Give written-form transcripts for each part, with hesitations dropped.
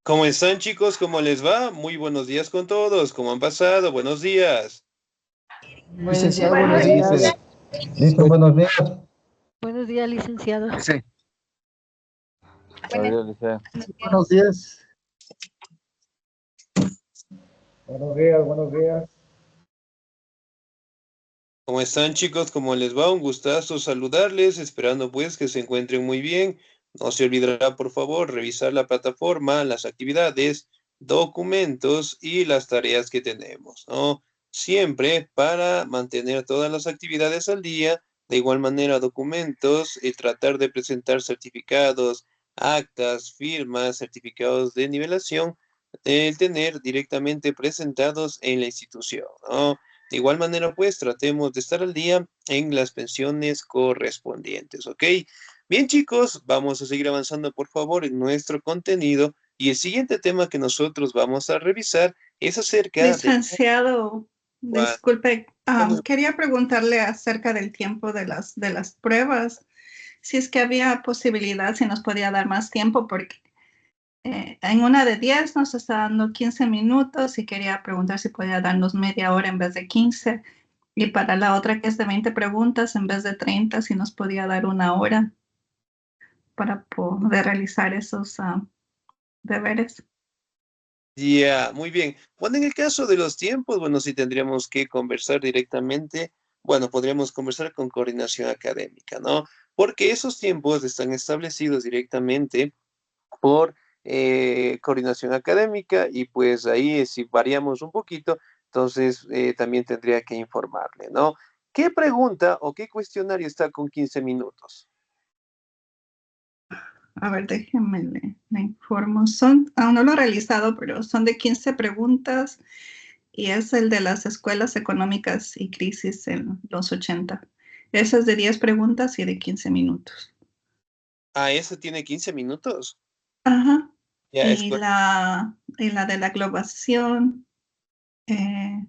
¿Cómo están, chicos? ¿Cómo les va? Muy buenos días con todos. ¿Cómo han pasado? Buenos días. Buenos días, Licenciado, buenos días. listo, buenos días. Buenos días, licenciado. Sí. Buenos días, Liceo. Buenos días. Buenos días, buenos días. ¿Cómo están, chicos? ¿Cómo les va? Un gustazo saludarles, esperando pues que se encuentren muy bien. No se olvidará, por favor, revisar la plataforma, las actividades, documentos y las tareas que tenemos, ¿no? Siempre para mantener todas las actividades al día, de igual manera documentos y tratar de presentar certificados, actas, firmas, certificados de nivelación, el tener directamente presentados en la institución, ¿no? De igual manera, pues tratemos de estar al día en las pensiones correspondientes, ¿ok? Bien, chicos, vamos a seguir avanzando, por favor, en nuestro contenido. Y el siguiente tema que nosotros vamos a revisar es acerca de... Licenciado, Bueno, disculpe, quería preguntarle acerca del tiempo de las pruebas, si es que había posibilidad, si nos podía dar más tiempo, porque en una de 10 nos está dando 15 minutos y quería preguntar si podía darnos media hora en vez de 15, y para la otra que es de 20 preguntas en vez de 30, si nos podía dar una hora para poder realizar esos deberes. ya, muy bien. Bueno, en el caso de los tiempos, bueno, sí tendríamos que conversar directamente, bueno, podríamos conversar con coordinación académica, ¿no? Porque esos tiempos están establecidos directamente por coordinación académica y pues ahí si variamos un poquito, entonces también tendría que informarle, ¿no? ¿Qué pregunta o qué cuestionario está con 15 minutos? A ver, déjenme le informo. Aún no lo he realizado, pero son de 15 preguntas y es el de las escuelas económicas y crisis en los 80. Ese es de 10 preguntas y de 15 minutos. Ah, ese tiene 15 minutos. Ajá. Ya, Y la de la globalización eh,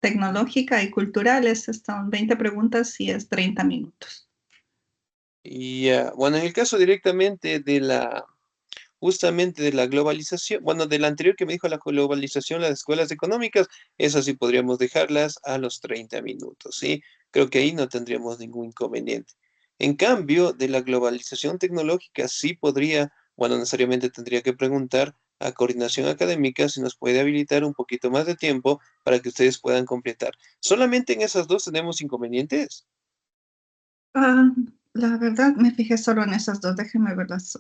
tecnológica y cultural, esas son 20 preguntas y es 30 minutos. ya, bueno, en el caso directamente de justamente de la globalización, bueno, de la anterior que me dijo la globalización, las escuelas económicas, esas sí podríamos dejarlas a los 30 minutos, ¿sí? Creo que ahí no tendríamos ningún inconveniente. En cambio, de la globalización tecnológica sí podría, bueno, necesariamente tendría que preguntar a coordinación académica si nos puede habilitar un poquito más de tiempo para que ustedes puedan completar. ¿Solamente en esas dos tenemos inconvenientes? Ah, la verdad, me fijé solo en esas dos. Déjenme verlas.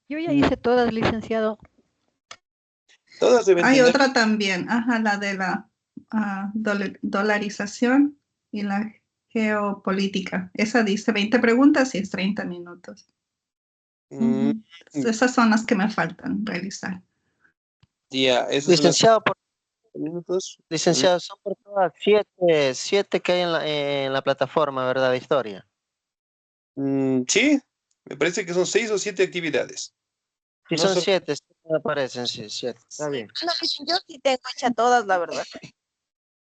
Yo ya Mm, hice todas, licenciado. Todas deben Hay tener. otra también, ajá, la de la dolarización y la geopolítica. Esa dice 20 preguntas y es 30 minutos. mm, Ujú. Esas son las que me faltan realizar. ya, esas son las Licenciado, minutos. licenciado, son por todas siete que hay en la plataforma, ¿verdad? De historia. Sí, me parece que son 6 o 7 actividades. Si No son son... siete, sí me aparecen, sí, siete. Está bien. No, yo sí tengo hecha todas, la verdad.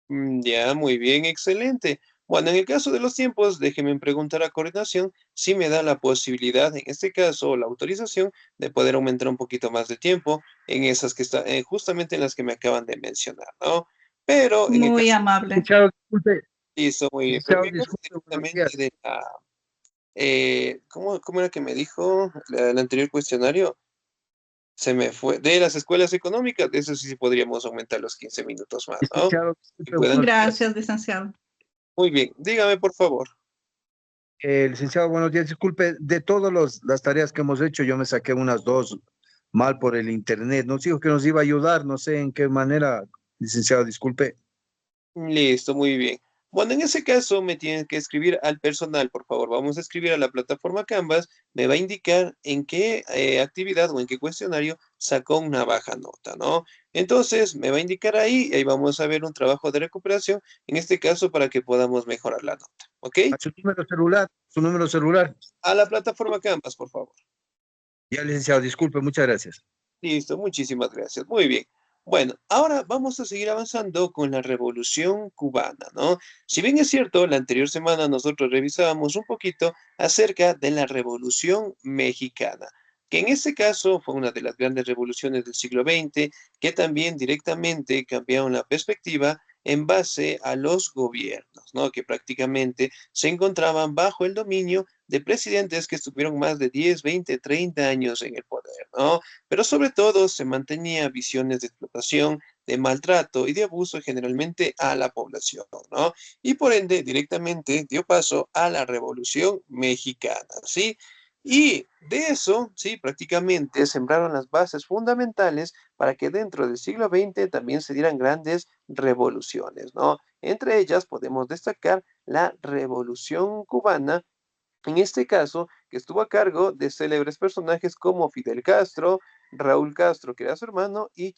Ya, muy bien, excelente. Bueno, en el caso de los tiempos, déjeme preguntar a coordinación si me da la posibilidad, en este caso, la autorización de poder aumentar un poquito más de tiempo en esas que están, justamente en las que me acaban de mencionar, ¿no? Pero en el Muy caso, amable. Licenciado, disculpe. listo, muy bien, pero en Licenciado, el caso disculpe, buenos directamente días. de la, ¿cómo era que me dijo el anterior cuestionario? Se me fue. De las escuelas económicas, de eso sí podríamos aumentar los 15 minutos más, ¿no? Licenciado, Y disculpe, puedan... buenos días. Gracias, licenciado. Muy bien, dígame por favor. Licenciado, buenos días. Disculpe, de todas las tareas que hemos hecho, yo me saqué unas dos mal por el internet. Nos dijo que nos iba a ayudar, no sé en qué manera, licenciado, disculpe. Listo, muy bien. Bueno, en ese caso me tienen que escribir al personal, por favor. Vamos a escribir a la plataforma Canvas. Me va a indicar en qué actividad o en qué cuestionario sacó una baja nota, ¿no? Entonces, me va a indicar ahí y ahí vamos a ver un trabajo de recuperación, en este caso para que podamos mejorar la nota, ¿ok? A su número celular. A la plataforma Canvas, por favor. Ya, licenciado, disculpe, muchas gracias. Listo, muchísimas gracias. Muy bien. Bueno, ahora vamos a seguir avanzando con la Revolución Cubana, ¿no? Si bien es cierto, la anterior semana nosotros revisábamos un poquito acerca de la Revolución Mexicana, que en este caso fue una de las grandes revoluciones del siglo XX, que también directamente cambiaron la perspectiva en base a los gobiernos, ¿no? Que prácticamente se encontraban bajo el dominio de presidentes que estuvieron más de 10, 20, 30 años en el poder, ¿no? Pero sobre todo se mantenía visiones de explotación, de maltrato y de abuso generalmente a la población, ¿no? Y por ende directamente dio paso a la Revolución Mexicana, ¿sí? Y de eso, sí, prácticamente sembraron las bases fundamentales para que dentro del siglo XX también se dieran grandes revoluciones, ¿no? Entre ellas podemos destacar la Revolución Cubana, en este caso, que estuvo a cargo de célebres personajes como Fidel Castro, Raúl Castro, que era su hermano, y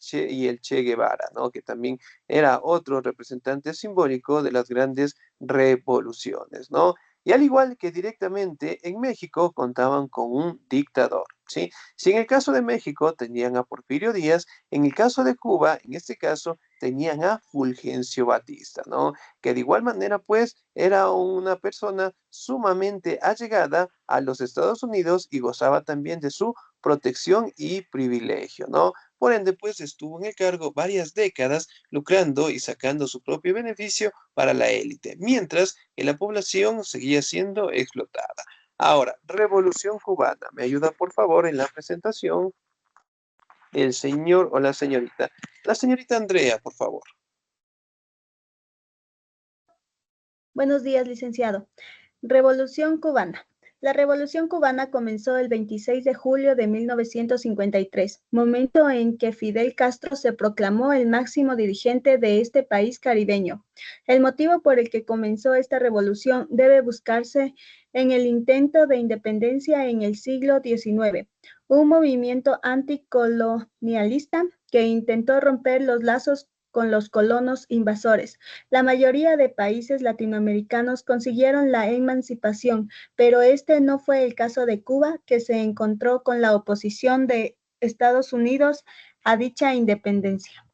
el Che Guevara, ¿no? Que también era otro representante simbólico de las grandes revoluciones, ¿no? Y al igual que directamente en México contaban con un dictador, ¿sí? Si en el caso de México tenían a Porfirio Díaz, en el caso de Cuba, en este caso, tenían a Fulgencio Batista, ¿no? Que de igual manera, pues, era una persona sumamente allegada a los Estados Unidos y gozaba también de su protección y privilegio, ¿no? Por ende, pues, estuvo en el cargo varias décadas, lucrando y sacando su propio beneficio para la élite, mientras que la población seguía siendo explotada. Ahora, Revolución Cubana. ¿Me ayuda, por favor, en la presentación el señor o la señorita? La señorita Andrea, por favor. Buenos días, licenciado. Revolución cubana. La Revolución cubana comenzó el 26 de julio de 1953, momento en que Fidel Castro se proclamó el máximo dirigente de este país caribeño. El motivo por el que comenzó esta revolución debe buscarse en el intento de independencia en el siglo XIX, un movimiento anticolonialista que intentó romper los lazos con los colonos invasores. La mayoría de países latinoamericanos consiguieron la emancipación, pero este no fue el caso de Cuba, que se encontró con la oposición de Estados Unidos a dicha independencia.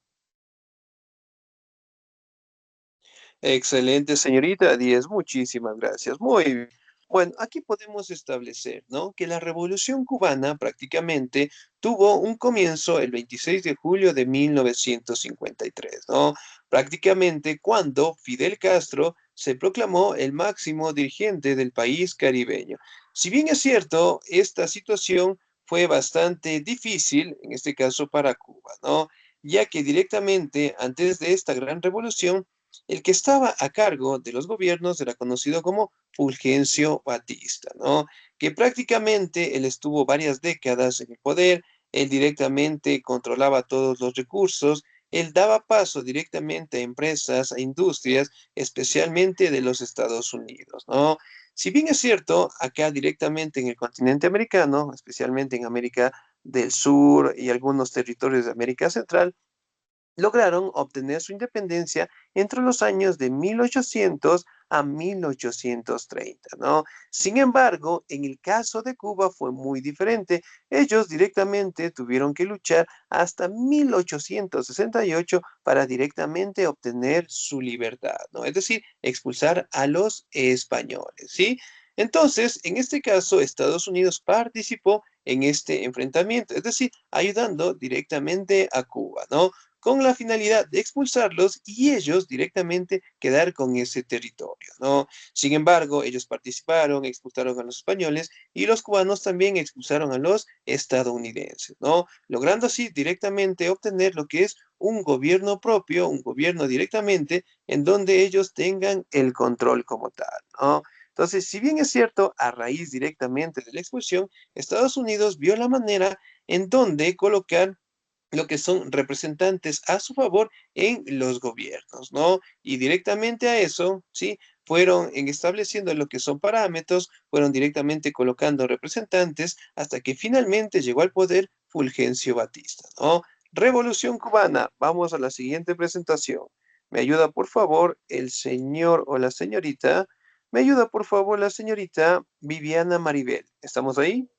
Excelente, señorita Díez, muchísimas gracias. Muy bien. Bueno, aquí podemos establecer, ¿no? Que la Revolución Cubana prácticamente tuvo un comienzo el 26 de julio de 1953, ¿no? Prácticamente cuando Fidel Castro se proclamó el máximo dirigente del país caribeño. Si bien es cierto, esta situación fue bastante difícil, en este caso para Cuba, ¿no? Ya que directamente antes de esta gran revolución, el que estaba a cargo de los gobiernos era conocido como Fulgencio Batista, ¿no? Que prácticamente él estuvo varias décadas en el poder, él directamente controlaba todos los recursos, él daba paso directamente a empresas, a industrias, especialmente de los Estados Unidos, ¿no? Si bien es cierto, acá directamente en el continente americano, especialmente en América del Sur y algunos territorios de América Central, lograron obtener su independencia entre los años de 1800 a 1830, ¿no? Sin embargo, en el caso de Cuba fue muy diferente. Ellos directamente tuvieron que luchar hasta 1868 para directamente obtener su libertad, ¿no? Es decir, expulsar a los españoles, ¿sí? Entonces, en este caso, Estados Unidos participó en este enfrentamiento, es decir, ayudando directamente a Cuba, ¿no? Con la finalidad de expulsarlos y ellos directamente quedar con ese territorio, ¿no? Sin embargo, ellos participaron, expulsaron a los españoles y los cubanos también expulsaron a los estadounidenses, ¿no? Logrando así directamente obtener lo que es un gobierno propio, un gobierno directamente en donde ellos tengan el control como tal, ¿no? Entonces, si bien es cierto, a raíz directamente de la expulsión, Estados Unidos vio la manera en donde colocar lo que son representantes a su favor en los gobiernos, ¿no? Y directamente a eso, ¿sí? Fueron estableciendo lo que son parámetros, fueron directamente colocando representantes hasta que finalmente llegó al poder Fulgencio Batista, ¿no? Revolución cubana. Vamos a la siguiente presentación. ¿Me ayuda, por favor, el señor o la señorita? ¿Me ayuda, por favor, la señorita Viviana Maribel? ¿Estamos ahí?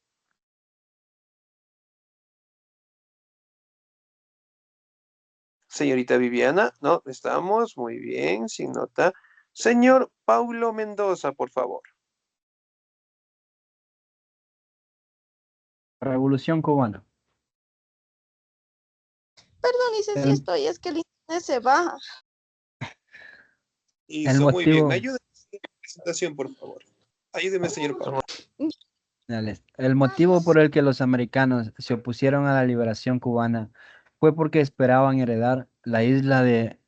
Señorita Viviana, no, estamos muy bien, sin nota. Señor Paulo Mendoza, por favor. Revolución cubana. Perdón, licenciado, El, es que el internet se baja. el Listo, muy bien. ¿Me motivo, ayuda en la presentación, por favor? Ayúdeme, señor Pablo. dale. El motivo por el que los americanos se opusieron a la liberación cubana fue porque esperaban heredar la isla de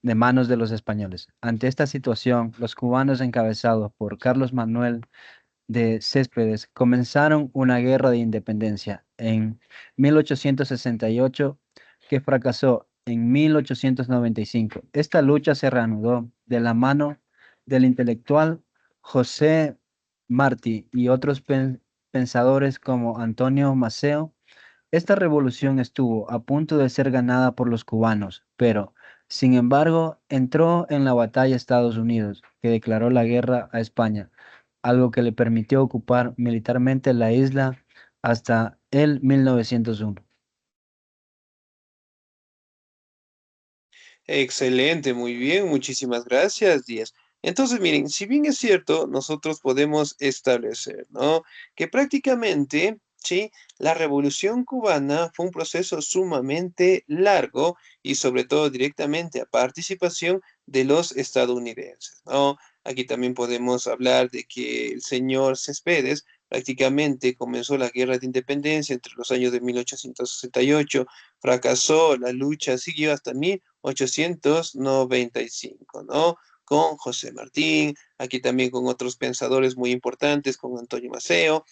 manos de los españoles. Ante esta situación, los cubanos encabezados por Carlos Manuel de Céspedes comenzaron una guerra de independencia en 1868 que fracasó en 1895. Esta lucha se reanudó de la mano del intelectual José Martí y otros pensadores como Antonio Maceo. Esta revolución estuvo a punto de ser ganada por los cubanos, pero, sin embargo, entró en la batalla Estados Unidos, que declaró la guerra a España, algo que le permitió ocupar militarmente la isla hasta el 1901. Excelente, muy bien, muchísimas gracias, Díaz. Entonces, miren, si bien es cierto, nosotros podemos establecer, ¿no? Que prácticamente, sí, la Revolución Cubana fue un proceso sumamente largo y sobre todo directamente a participación de los estadounidenses, ¿no? Aquí también podemos hablar de que el señor Céspedes prácticamente comenzó la guerra de independencia entre los años de 1868, fracasó, la lucha siguió hasta 1895, ¿no? Con José Martín, aquí también con otros pensadores muy importantes, con Antonio Maceo,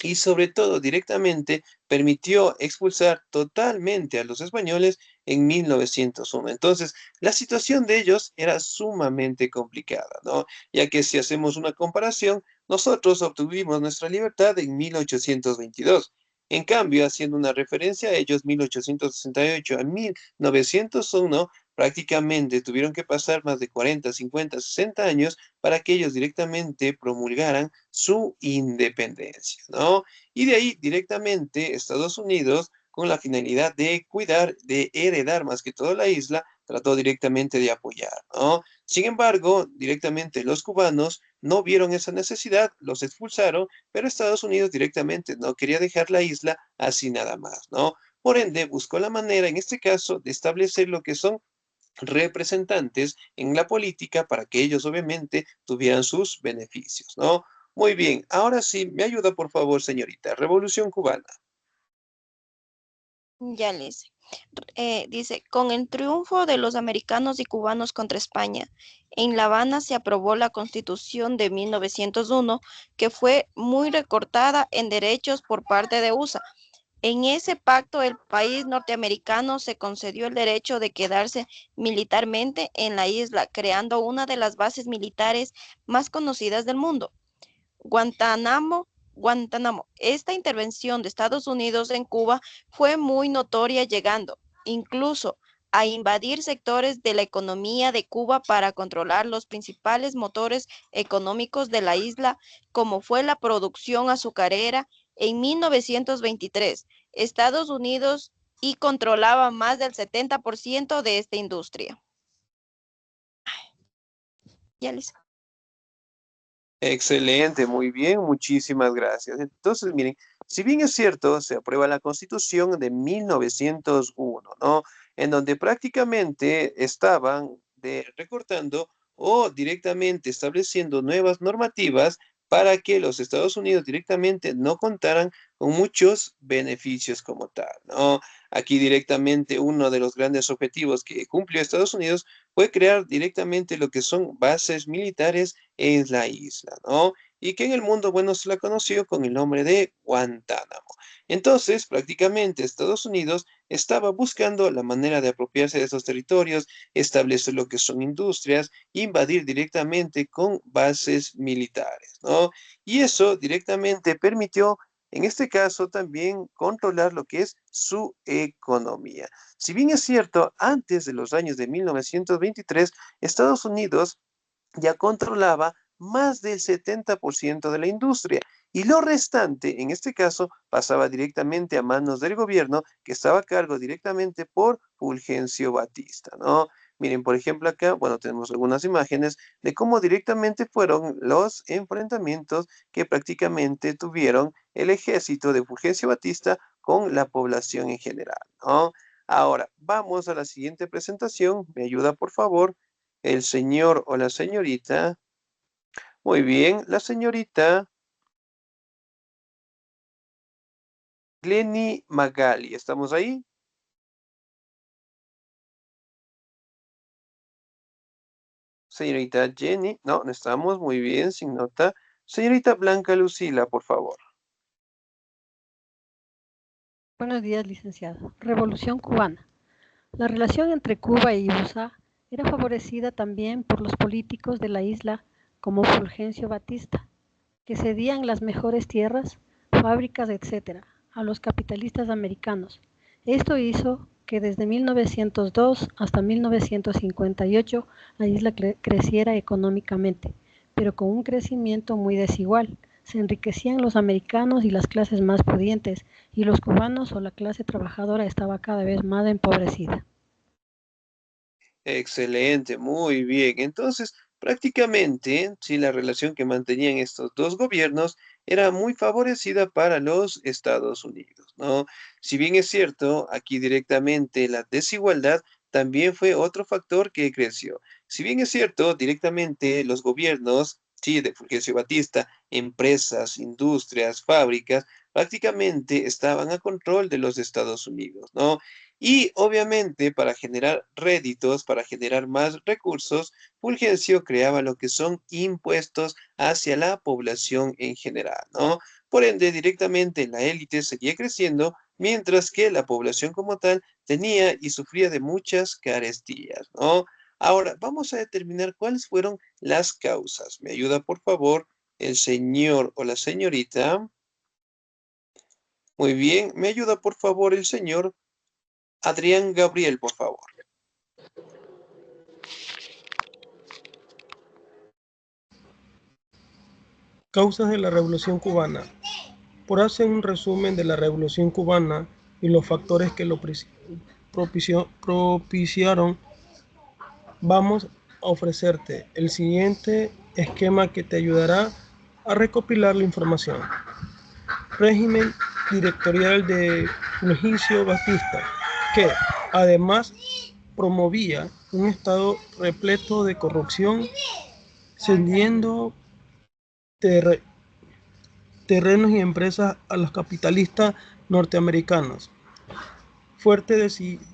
y sobre todo directamente permitió expulsar totalmente a los españoles en 1901. Entonces, la situación de ellos era sumamente complicada, ¿no? Ya que si hacemos una comparación, nosotros obtuvimos nuestra libertad en 1822. En cambio, haciendo una referencia a ellos, 1868 a 1901, prácticamente tuvieron que pasar más de 40, 50, 60 años para que ellos directamente promulgaran su independencia, ¿no? Y de ahí directamente Estados Unidos, con la finalidad de cuidar, de heredar más que todo la isla, trató directamente de apoyar, ¿no? Sin embargo, directamente los cubanos no vieron esa necesidad, los expulsaron, pero Estados Unidos directamente no quería dejar la isla así nada más, ¿no? Por ende, buscó la manera, en este caso, de establecer lo que son representantes en la política para que ellos obviamente tuvieran sus beneficios, ¿no? Muy bien, ahora sí, me ayuda por favor, señorita. Revolución cubana. Ya les. Dice, con el triunfo de los americanos y cubanos contra España, en La Habana se aprobó la Constitución de 1901, que fue muy recortada en derechos por parte de USA. En ese pacto, el país norteamericano se concedió el derecho de quedarse militarmente en la isla, creando una de las bases militares más conocidas del mundo. Guantánamo. Esta intervención de Estados Unidos en Cuba fue muy notoria, llegando incluso a invadir sectores de la economía de Cuba para controlar los principales motores económicos de la isla, como fue la producción azucarera. En 1923, Estados Unidos y controlaba más del 70% de esta industria. Ya les. Excelente, muy bien, muchísimas gracias. Entonces, miren, si bien es cierto, se aprueba la Constitución de 1901, ¿no? En donde prácticamente estaban recortando o directamente estableciendo nuevas normativas para que los Estados Unidos directamente no contaran con muchos beneficios como tal, ¿no? Aquí directamente uno de los grandes objetivos que cumplió Estados Unidos fue crear directamente lo que son bases militares en la isla, ¿no? Y que en el mundo, bueno, se la conoció con el nombre de Guantánamo. Entonces, prácticamente Estados Unidos estaba buscando la manera de apropiarse de esos territorios, establecer lo que son industrias, invadir directamente con bases militares, ¿no? Y eso directamente permitió, en este caso, también controlar lo que es su economía. Si bien es cierto, antes de los años de 1923, Estados Unidos ya controlaba más del 70% de la industria y lo restante, en este caso, pasaba directamente a manos del gobierno que estaba a cargo directamente por Fulgencio Batista, ¿no? Miren, por ejemplo, acá, bueno, tenemos algunas imágenes de cómo directamente fueron los enfrentamientos que prácticamente tuvieron el ejército de Fulgencio Batista con la población en general, ¿no? Ahora, vamos a la siguiente presentación. ¿Me ayuda, por favor, el señor o la señorita? Muy bien, la señorita Glenny Magali. ¿Estamos ahí? Señorita Jenny, no estamos, muy bien, sin nota. Señorita Blanca Lucila, por favor. Buenos días, licenciado. Revolución cubana. La relación entre Cuba y USA era favorecida también por los políticos de la isla como Fulgencio Batista, que cedían las mejores tierras, fábricas, etcétera, a los capitalistas americanos. Esto hizo que desde 1902 hasta 1958 la isla creciera económicamente, pero con un crecimiento muy desigual. Se enriquecían los americanos y las clases más pudientes, y los cubanos o la clase trabajadora estaba cada vez más empobrecida. Excelente, muy bien. Entonces, prácticamente, sí, la relación que mantenían estos dos gobiernos era muy favorecida para los Estados Unidos, ¿no? Si bien es cierto, aquí directamente la desigualdad también fue otro factor que creció. Si bien es cierto, directamente los gobiernos, sí, de Fulgencio Batista, empresas, industrias, fábricas, prácticamente estaban a control de los Estados Unidos, ¿no? Y obviamente para generar réditos, para generar más recursos, Fulgencio creaba lo que son impuestos hacia la población en general, ¿no? Por ende, directamente la élite seguía creciendo, mientras que la población como tal tenía y sufría de muchas carestías, ¿no? Ahora, vamos a determinar cuáles fueron las causas. ¿Me ayuda, por favor, el señor o la señorita? Muy bien, ¿me ayuda, por favor, el señor Adrián Gabriel, por favor? Causas de la Revolución Cubana. Por hacer un resumen de la Revolución Cubana y los factores que lo propiciaron, vamos a ofrecerte el siguiente esquema que te ayudará a recopilar la información. Régimen dictatorial de Fulgencio Batista, que además promovía un estado repleto de corrupción, cediendo terrenos y empresas a los capitalistas norteamericanos. Fuerte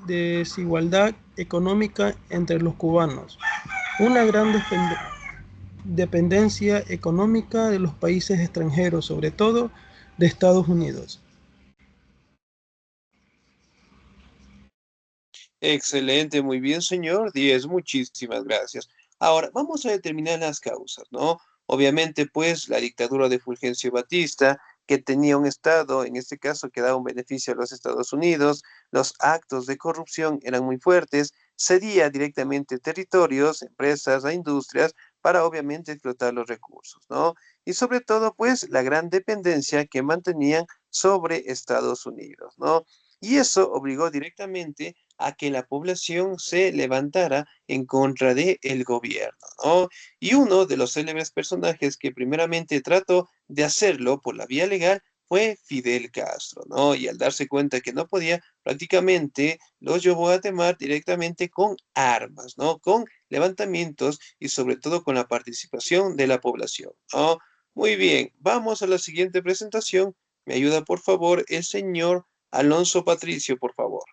desigualdad económica entre los cubanos. Una gran dependencia económica de los países extranjeros, sobre todo de Estados Unidos. Excelente, muy bien, señor 10, muchísimas gracias. Ahora, vamos a determinar las causas, ¿no? Obviamente, pues, la dictadura de Fulgencio Batista, que tenía un Estado, en este caso, que daba un beneficio a los Estados Unidos, los actos de corrupción eran muy fuertes, cedía directamente territorios, empresas a industrias para, obviamente, explotar los recursos, ¿no? Y sobre todo, pues, la gran dependencia que mantenían sobre Estados Unidos, ¿no? Y eso obligó directamente a que la población se levantara en contra del gobierno, ¿no? Y uno de los célebres personajes que primeramente trató de hacerlo por la vía legal fue Fidel Castro, ¿no? Y al darse cuenta que no podía, prácticamente los llevó a temar directamente con armas, ¿no? Con levantamientos y sobre todo con la participación de la población, ¿no? Muy bien, vamos a la siguiente presentación. Me ayuda, por favor, el señor Alonso Patricio, por favor.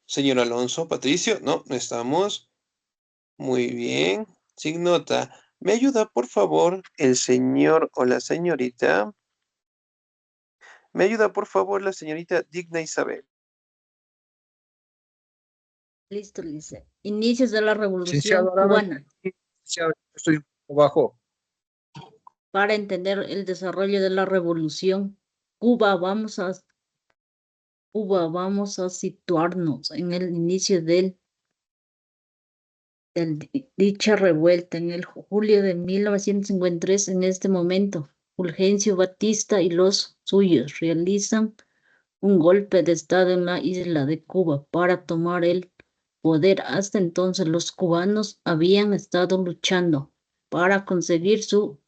Señor Alonso Patricio, no estamos. Muy bien, sin nota. ¿Me ayuda, por favor, el señor o la señorita? ¿Me ayuda, por favor, la señorita Digna Isabel? Listo, Lice. Inicios de la Revolución Licenciado, ahora no- Cubana. Licenciado, estoy un poco bajo. Para entender el desarrollo de la revolución, Cuba, vamos a situarnos en el inicio de dicha revuelta en el julio de 1953. En este momento, Fulgencio Batista y los suyos realizan un golpe de estado en la isla de Cuba para tomar el poder. Hasta entonces los cubanos habían estado luchando para conseguir su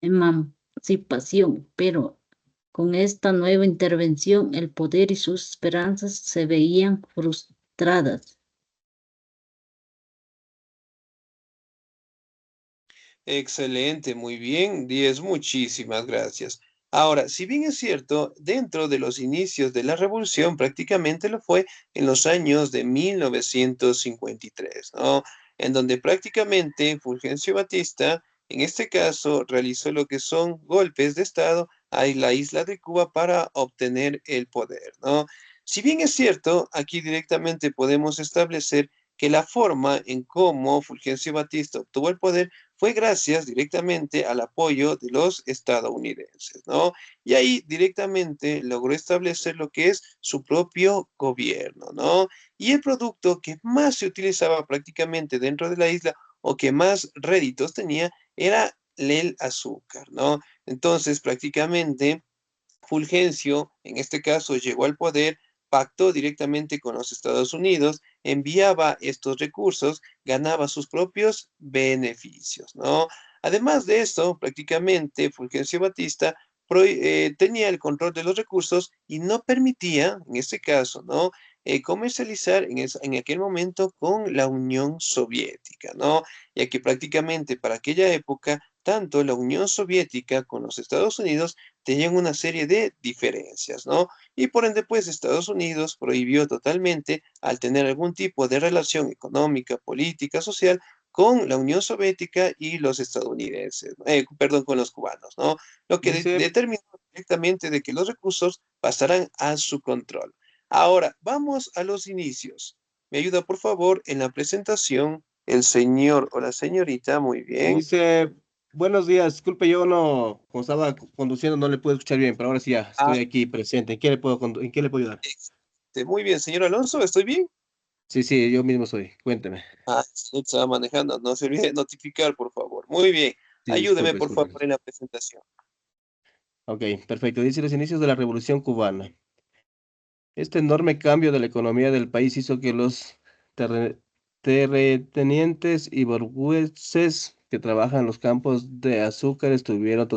emancipación, pero con esta nueva intervención el poder y sus esperanzas se veían frustradas. Excelente, muy bien, 10, muchísimas gracias. Ahora, si bien es cierto, dentro de los inicios de la revolución prácticamente lo fue en los años de 1953, ¿no? En donde prácticamente Fulgencio Batista, en este caso, realizó lo que son golpes de Estado a la isla de Cuba para obtener el poder, ¿no? Si bien es cierto, aquí directamente podemos establecer que la forma en cómo Fulgencio Batista obtuvo el poder fue gracias directamente al apoyo de los estadounidenses, ¿no? Y ahí directamente logró establecer lo que es su propio gobierno, ¿no? Y el producto que más se utilizaba prácticamente dentro de la isla o que más réditos tenía era el azúcar, ¿no? Entonces prácticamente Fulgencio, en este caso, llegó al poder, pactó directamente con los Estados Unidos, enviaba estos recursos, ganaba sus propios beneficios, ¿no? Además de eso, prácticamente Fulgencio Batista tenía el control de los recursos y no permitía, en este caso, ¿no? Comercializar en aquel momento con la Unión Soviética, ¿no? Ya que prácticamente para aquella época, tanto la Unión Soviética con los Estados Unidos tenían una serie de diferencias, ¿no? Y por ende, pues Estados Unidos prohibió totalmente al tener algún tipo de relación económica, política, social con la Unión Soviética y los estadounidenses, perdón, con los cubanos, ¿no? Lo que Dice, determinó directamente de que los recursos pasarán a su control. Ahora, vamos a los inicios. Me ayuda, por favor, en la presentación el señor o la señorita, muy bien. dice, buenos días, disculpe, yo no, como estaba conduciendo, no le pude escuchar bien, pero ahora sí ya Ah, estoy aquí presente. ¿En qué le puedo ayudar? muy bien, señor Alonso, ¿estoy bien? Sí, sí, yo mismo soy. Cuénteme. Ah, usted estaba manejando, no se olvide de notificar, por favor. Muy bien, Sí, ayúdeme, disculpe, por disculpe. favor, en la presentación. Ok, perfecto. Dice los inicios de la Revolución Cubana. Este enorme cambio de la economía del país hizo que los terre- terratenientes y burgueses que trabajan en los campos de azúcar estuvieron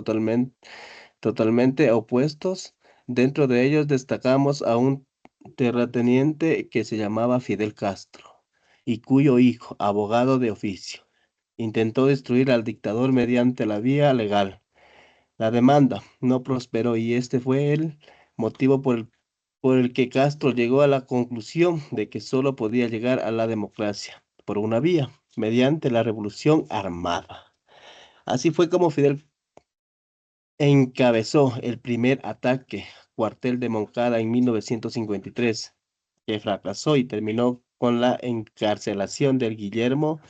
totalmente opuestos. Dentro de ellos destacamos a un terrateniente que se llamaba Fidel Castro y cuyo hijo, abogado de oficio, intentó destruir al dictador mediante la vía legal. La demanda no prosperó y este fue el motivo por el que Castro llegó a la conclusión de que solo podía llegar a la democracia por una vía, mediante la revolución armada. Así fue como Fidel encabezó el primer ataque cuartel de Moncada en 1953, que fracasó y terminó con la encarcelación de Guillermo.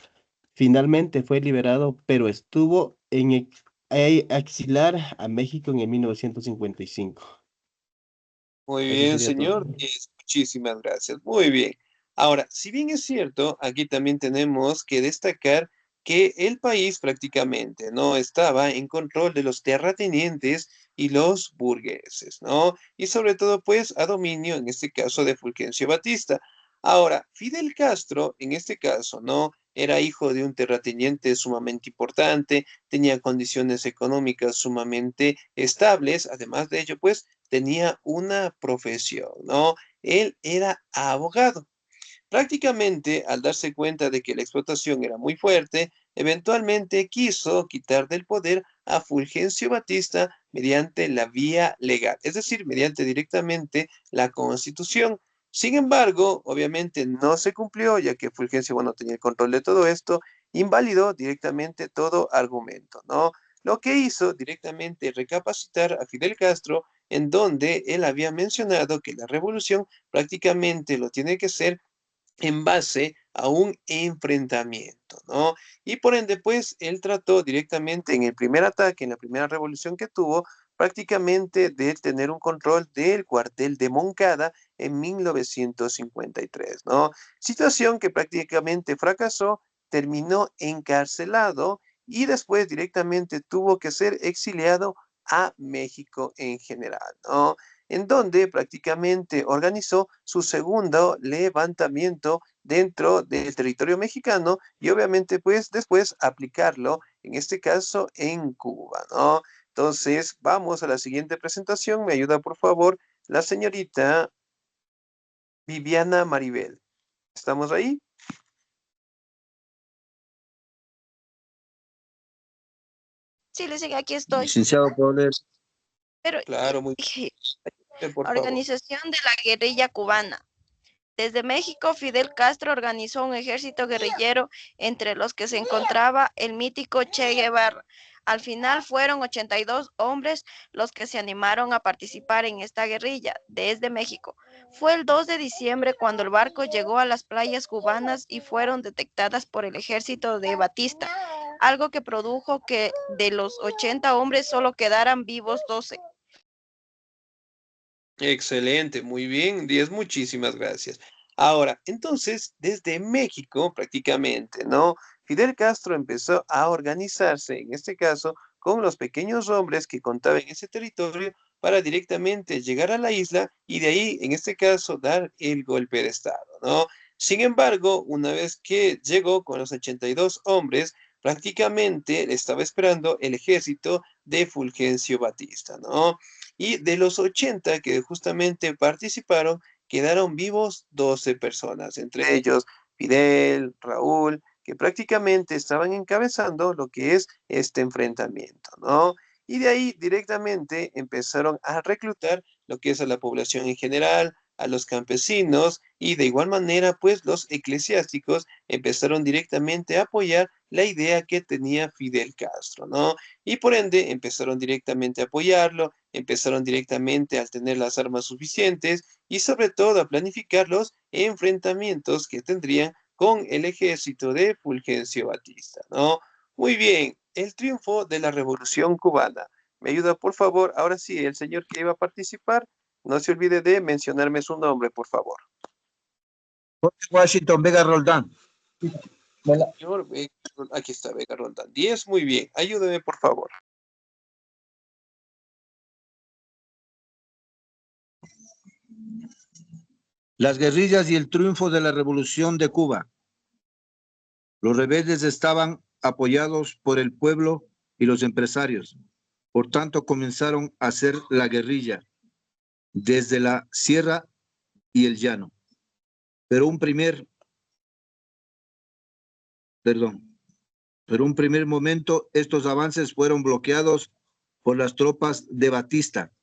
Finalmente fue liberado, pero estuvo en exilar a México en el 1955. Muy Eso bien, sería todo. señor. Muchísimas gracias. Muy bien. Ahora, si bien es cierto, aquí también tenemos que destacar que el país prácticamente no estaba en control de los terratenientes y los burgueses, ¿no? Y sobre todo, pues, a dominio, en este caso, de Fulgencio Batista. Ahora, Fidel Castro, en este caso, ¿no? Era hijo de un terrateniente sumamente importante, tenía condiciones económicas sumamente estables, además de ello, pues, tenía una profesión, ¿no? Él era abogado. Prácticamente, al darse cuenta de que la explotación era muy fuerte, eventualmente quiso quitar del poder a Fulgencio Batista mediante la vía legal, es decir, mediante directamente la Constitución. Sin embargo, obviamente no se cumplió, ya que Fulgencio, bueno, tenía el control de todo esto, invalidó directamente todo argumento, ¿no? Lo que hizo directamente recapacitar a Fidel Castro, en donde él había mencionado que la revolución prácticamente lo tiene que ser en base a un enfrentamiento, ¿no? Y por ende, pues, él trató directamente en el primer ataque, en la primera revolución que tuvo, prácticamente de tener un control del cuartel de Moncada en 1953, ¿no? Situación que prácticamente fracasó, terminó encarcelado y después directamente tuvo que ser exiliado a México en general, ¿no? En donde prácticamente organizó su segundo levantamiento dentro del territorio mexicano y obviamente pues después aplicarlo, en este caso en Cuba, ¿no? Entonces, vamos a la siguiente presentación. Me ayuda, por favor, la señorita Viviana Maribel. ¿Estamos ahí? Sí, le sigue, aquí estoy. Licenciado, ¿puedo leer? Pero, Claro, muy bien, por favor. Organización de la guerrilla cubana. Desde México, Fidel Castro organizó un ejército guerrillero entre los que se encontraba el mítico Che Guevara. Al final fueron 82 hombres los que se animaron a participar en esta guerrilla desde México. Fue el 2 de diciembre cuando el barco llegó a las playas cubanas y fueron detectadas por el ejército de Batista, algo que produjo que de los 80 hombres solo quedaran vivos 12. Excelente, muy bien, 10, muchísimas gracias. Ahora, entonces, desde México prácticamente, ¿no? Fidel Castro empezó a organizarse, en este caso, con los pequeños hombres que contaban en ese territorio para directamente llegar a la isla y de ahí, en este caso, dar el golpe de Estado, ¿no? Sin embargo, una vez que llegó con los 82 hombres, prácticamente le estaba esperando el ejército de Fulgencio Batista, ¿no? Y de los 80 que justamente participaron, quedaron vivos 12 personas, entre ellos Fidel, Raúl, que prácticamente estaban encabezando lo que es este enfrentamiento, ¿no? Y de ahí directamente empezaron a reclutar lo que es a la población en general, a los campesinos y de igual manera, pues los eclesiásticos empezaron directamente a apoyar la idea que tenía Fidel Castro, ¿no? Y por ende empezaron directamente a apoyarlo, empezaron directamente a tener las armas suficientes y sobre todo a planificar los enfrentamientos que tendrían con el ejército de Fulgencio Batista, ¿no? Muy bien, el triunfo de la Revolución Cubana. ¿Me ayuda, por favor? Ahora sí, el señor que iba a participar, no se olvide de mencionarme su nombre, por favor. Washington Vega Roldán. Señor Vega, aquí está Vega Roldán. 10, muy bien. Ayúdeme, por favor. Las guerrillas y el triunfo de la Revolución de Cuba. Los rebeldes estaban apoyados por el pueblo y los empresarios. Por tanto, comenzaron a hacer la guerrilla desde la sierra y el llano. Pero un primer momento, estos avances fueron bloqueados por las tropas de Batista.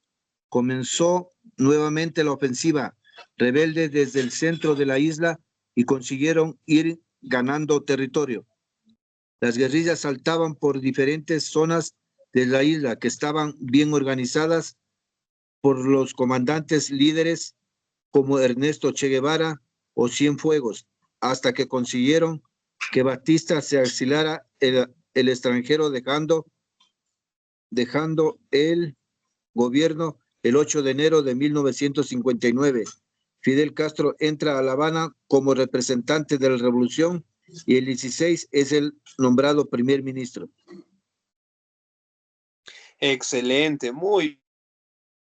Comenzó nuevamente la ofensiva rebelde desde el centro de la isla y consiguieron ir ganando territorio. Las guerrillas saltaban por diferentes zonas de la isla que estaban bien organizadas por los comandantes líderes como Ernesto Che Guevara o Cienfuegos, hasta que consiguieron que Batista se exilara el extranjero dejando el gobierno el 8 de enero de 1959. Fidel Castro entra a La Habana como representante de la revolución y el 16 es el nombrado primer ministro. Excelente, muy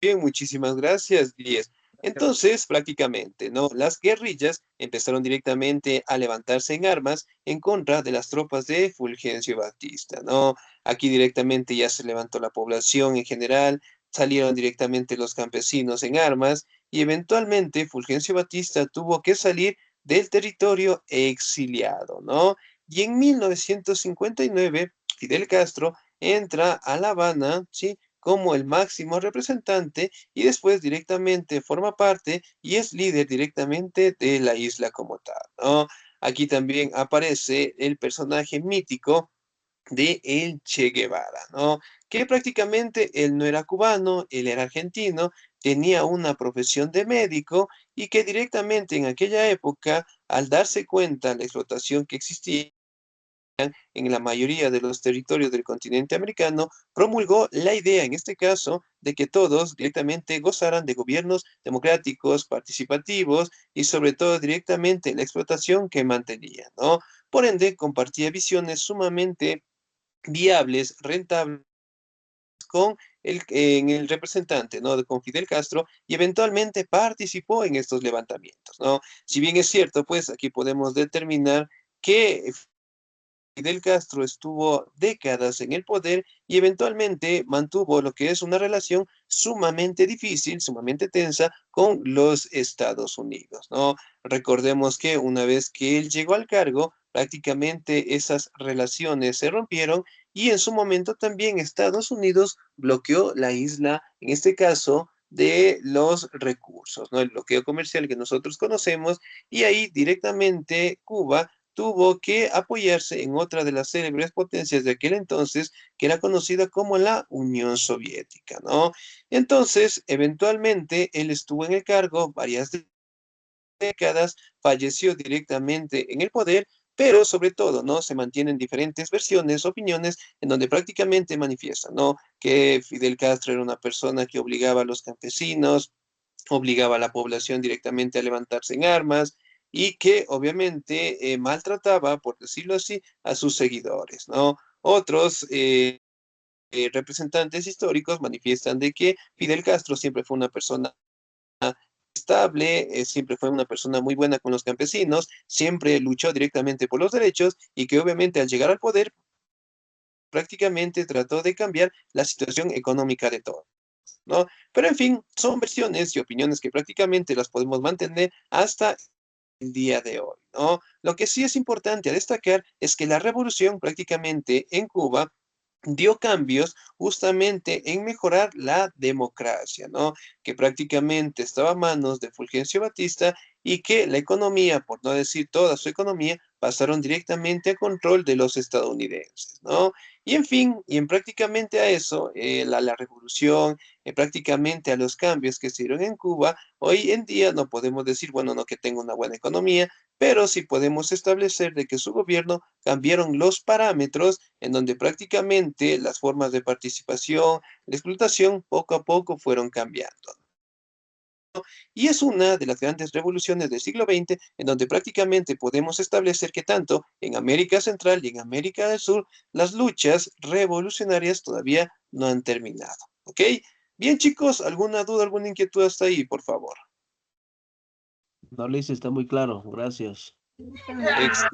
bien, muchísimas gracias, 10. Entonces, prácticamente, ¿no? Las guerrillas empezaron directamente a levantarse en armas en contra de las tropas de Fulgencio Batista, ¿no? Aquí directamente ya se levantó la población en general, salieron directamente los campesinos en armas y eventualmente Fulgencio Batista tuvo que salir del territorio exiliado, ¿no? Y en 1959, Fidel Castro entra a La Habana, ¿sí? Como el máximo representante y después directamente forma parte y es líder directamente de la isla como tal, ¿no? Aquí también aparece el personaje mítico de el Che Guevara, ¿no? Que prácticamente él no era cubano, él era argentino, tenía una profesión de médico y que directamente en aquella época, al darse cuenta de la explotación que existía en la mayoría de los territorios del continente americano, promulgó la idea, en este caso, de que todos directamente gozaran de gobiernos democráticos, participativos y sobre todo directamente la explotación que mantenía, ¿no? Por ende, compartía visiones sumamente viables, rentables en el representante, ¿no? Con Fidel Castro, y eventualmente participó en estos levantamientos, ¿no? Si bien es cierto, pues aquí podemos determinar que Fidel Castro estuvo décadas en el poder y eventualmente mantuvo lo que es una relación sumamente difícil, sumamente tensa con los Estados Unidos, ¿no? Recordemos que una vez que él llegó al cargo, prácticamente esas relaciones se rompieron y en su momento también Estados Unidos bloqueó la isla, en este caso, de los recursos, ¿no? El bloqueo comercial que nosotros conocemos y ahí directamente Cuba tuvo que apoyarse en otra de las célebres potencias de aquel entonces, que era conocida como la Unión Soviética, ¿no? Entonces, eventualmente, él estuvo en el cargo varias décadas, falleció directamente en el poder, pero sobre todo, ¿no? Se mantienen diferentes versiones, opiniones, en donde prácticamente manifiestan, ¿no? Que Fidel Castro era una persona que obligaba a los campesinos, obligaba a la población directamente a levantarse en armas y que obviamente maltrataba, por decirlo así, a sus seguidores, ¿no? Otros representantes históricos manifiestan de que Fidel Castro siempre fue una persona estable, siempre fue una persona muy buena con los campesinos, siempre luchó directamente por los derechos y que obviamente al llegar al poder prácticamente trató de cambiar la situación económica de todos, ¿no? Pero en fin, son versiones y opiniones que prácticamente las podemos mantener hasta el día de hoy, ¿no? Lo que sí es importante a destacar es que la revolución prácticamente en Cuba dio cambios justamente en mejorar la democracia, ¿no? Que prácticamente estaba a manos de Fulgencio Batista y que la economía, por no decir toda su economía, pasaron directamente a control de los estadounidenses, ¿no? Y en fin, y en prácticamente a eso, la revolución, prácticamente a los cambios que se dieron en Cuba, hoy en día no podemos decir, bueno, no que tenga una buena economía, pero sí podemos establecer de que su gobierno cambiaron los parámetros en donde prácticamente las formas de participación, la explotación, poco a poco fueron cambiando. Y es una de las grandes revoluciones del siglo XX en donde prácticamente podemos establecer que tanto en América Central y en América del Sur, las luchas revolucionarias todavía no han terminado. ¿Ok? Bien, chicos, ¿alguna duda, alguna inquietud hasta ahí, por favor? No, Liz, está muy claro. Gracias. Ex-